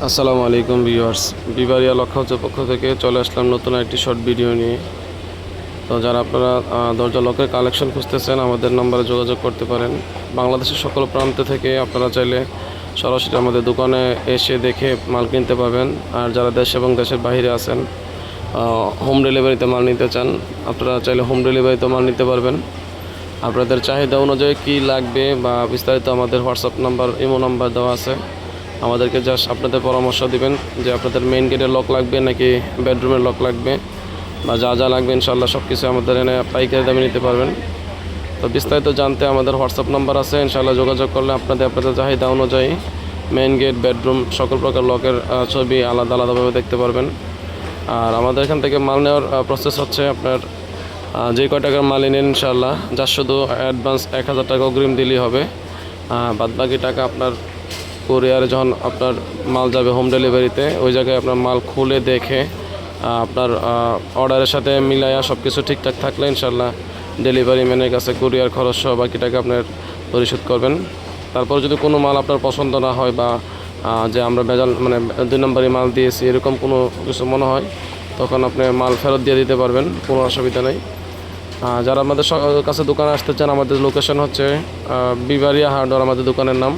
আসসালামু আলাইকুম viewers, বিবারিয়া lock হাউসের পক্ষ থেকে চলে আসলাম নতুন একটি শর্ট ভিডিও নিয়ে। তো যারা আপনারা দরজা লকের কালেকশন খুঁজতেছেন আমাদের নম্বরে যোগাযোগ করতে পারেন। বাংলাদেশের সকল প্রান্ত থেকে আপনারা চাইলে সরাসরি আমাদের দোকানে এসে দেখে মাল কিনতে পাবেন। আর যারা দেশ এবং দেশের বাইরে আছেন, হোম ডেলিভারিতে মাল নিতে চান, আপনারা চাইলে হোম ডেলিভারিতে মাল নিতে পারবেন। আপনাদের চাহিদা অনুযায়ী কী লাগবে বা বিস্তারিত আমাদের হোয়াটসঅ্যাপ নাম্বার, ইমো নাম্বার দেওয়া আছে। আমাদেরকে জাস্ট আপনাদের পরামর্শ দিবেন যে আপনাদের মেইন গেটের লক লাগবে নাকি বেডরুমের লক লাগবে, বা যা যা লাগবে ইনশাআল্লাহ সব কিছু আমাদের এনে পাইকারি দামে নিতে পারবেন। তো বিস্তারিত জানতে আমাদের হোয়াটসঅ্যাপ নাম্বার আছে, ইনশাআল্লাহ যোগাযোগ করলে আপনাদের চাহিদা অনুযায়ী মেইন গেট, বেডরুম সকল প্রকার লকের ছবি আলাদা আলাদাভাবে দেখতে পারবেন। আর আমাদের এখান থেকে মাল নেওয়ার প্রসেস হচ্ছে, আপনার যে কয় টাকার মাল নেন ইনশাআল্লাহ যার শুধু অ্যাডভান্স 1000 টাকা অগ্রিম দিলেই হবে। বাদবাকি টাকা আপনার কুরিয়ারে যখন আপনার মাল যাবে হোম ডেলিভারিতে, ওই জায়গায় আপনার মাল খুলে দেখে আপনার অর্ডারের সাথে মিলাইয়া সব কিছু ঠিকঠাক থাকলে ইনশাল্লাহ ডেলিভারি ম্যানের কাছে কুরিয়ার খরচ সহ বাকি টাকা আপনার পরিশোধ করবেন। তারপর যদি কোনো মাল আপনার পছন্দ না হয় বা যে আমরা ভেজাল মানে 2 নম্বরই মাল দিয়েছি এরকম কোনো কিছু মনে হয়, তখন আপনি মাল ফেরত দিয়ে দিতে পারবেন, কোনো অসুবিধা নেই। যারা আমাদের কাছে দোকানে আসতে চান, আমাদের লোকেশন হচ্ছে বিবারিয়া হার্ডওয়্যার আমাদের দোকানের নাম,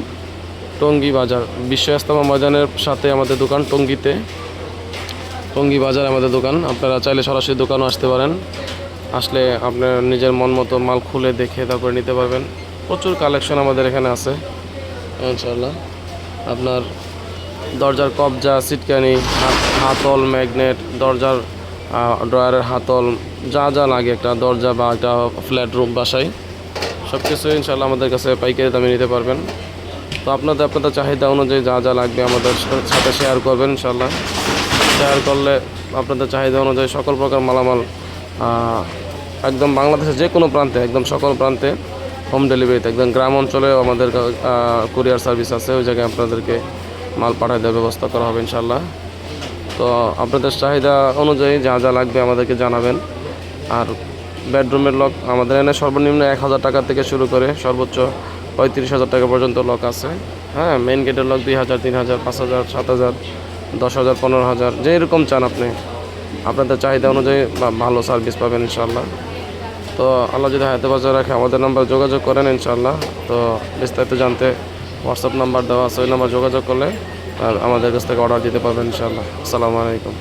টঙ্গী বাজার, বিশ্ব ইজতেমা ময়দানের সাথে আমাদের দোকান, টঙ্গী বাজার আমাদের দোকান। আপনারা চাইলে সরাসরি দোকানও আসতে পারেন। আসলে আপনার নিজের মন মতো মাল খুলে দেখে তারপরে নিতে পারবেন। প্রচুর কালেকশন আমাদের এখানে আছে ইনশাআল্লাহ। আপনার দরজার কবজা, সিটকানি, হাতল, ম্যাগনেট, দরজার ড্রয়ারের হাতল, যা যা লাগে একটা দরজা বা একটা ফ্ল্যাট রুম বাসায়, সব কিছু ইনশাআল্লাহ আমাদের কাছে পাইকারি দামে নিতে পারবেন। তো আপনাদের চাহিদা অনুযায়ী যা যা লাগবে আমাদের সাথে শেয়ার করবেন ইনশাআল্লাহ। শেয়ার করলে আপনাদের চাহিদা অনুযায়ী সকল প্রকার মালামাল একদম বাংলাদেশের যে কোনো প্রান্তে, একদম সকল প্রান্তে হোম ডেলিভারিতে, একদম গ্রাম অঞ্চলেও আমাদের কুরিয়ার সার্ভিস আছে, ওই জায়গায় আপনাদেরকে মাল পাঠায় দেওয়ার ব্যবস্থা করা হবে ইনশাআল্লাহ। তো আপনাদের চাহিদা অনুযায়ী যা যা লাগবে আমাদেরকে জানাবেন। আর বেডরুমের লক আমাদের এখানে সর্বনিম্ন 1000 টাকা থেকে শুরু করে সর্বোচ্চ 35,000 টাকা পর্যন্ত লক আছে। হ্যাঁ, মেইন গেটের লক 2000, 3000, 5000, 7000, 10,000, 15,000, যেরকম চান আপনি, আপনাদের চাহিদা অনুযায়ী ভালো সার্ভিস পাবেন ইনশাআল্লাহ। তো আল্লাহ যদি হায়াতে বাঁচিয়ে রাখে আমাদের নাম্বার যোগাযোগ করেন ইনশাআল্লাহ। তো বিস্তারিত জানতে হোয়াটসঅ্যাপ নাম্বার দেওয়া আছে, ওই নাম্বার যোগাযোগ করলে আমাদের কাছ থেকে অর্ডার দিতে পারবেন ইনশাআল্লাহ। আসসালামু আলাইকুম।